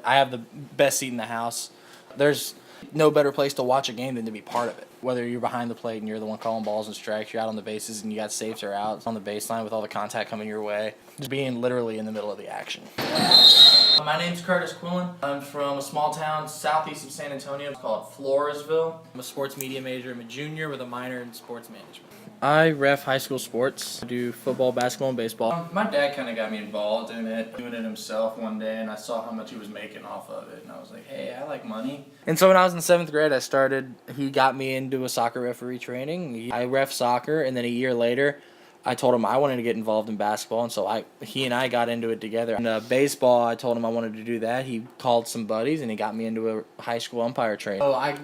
I have the best seat in the house. There's no better place to watch a game than to be part of it. Whether you're behind the plate and you're the one calling balls and strikes, you're out on the bases and you got safes or outs on the baseline with all the contact coming your way. Just being literally in the middle of the action. My name's Kurtis Quillin. I'm from a small town southeast of San Antonio called Floresville. I'm a sports media major. I'm a junior with a minor in sports management. I ref high school sports. I do football, basketball, and baseball. My dad kind of got me involved in it, doing it himself one day, and I saw how much he was making off of it, and I was like, hey, I like money. And so when I was in 7th grade, he got me into a soccer referee training. I ref soccer, and then a year later, I told him I wanted to get involved in basketball, and so he and I got into it together. And baseball, I told him I wanted to do that. He called some buddies, and he got me into a high school umpire training. So I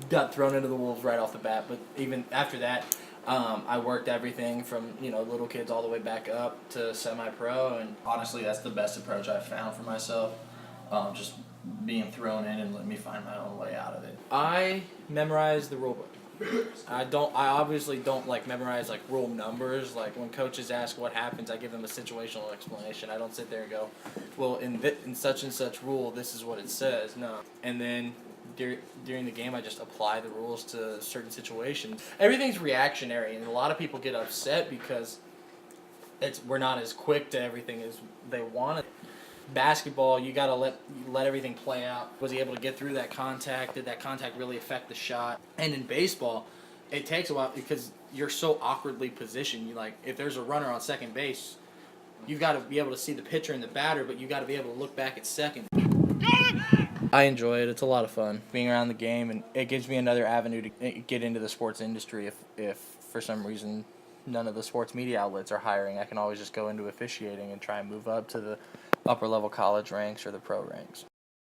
got thrown into the wolves right off the bat, but even after that, I worked everything from little kids all the way back up to semi-pro, and honestly, that's the best approach I've found for myself. Just being thrown in and letting me find my own way out of it. I memorize the rule book. I obviously don't memorize rule numbers. Like when coaches ask what happens, I give them a situational explanation. I don't sit there and go, well, in such and such rule, this is what it says. No, and then during the game, I just apply the rules to certain situations. Everything's reactionary, and a lot of people get upset because we're not as quick to everything as they want. Basketball, you gotta let everything play out. Was he able to get through that contact? Did that contact really affect the shot? And in baseball, it takes a while because you're so awkwardly positioned. If there's a runner on second base, you've got to be able to see the pitcher and the batter, but you got to be able to look back at second. I enjoy it. It's a lot of fun being around the game, and it gives me another avenue to get into the sports industry. If for some reason none of the sports media outlets are hiring, I can always just go into officiating and try and move up to the upper level college ranks or the pro ranks.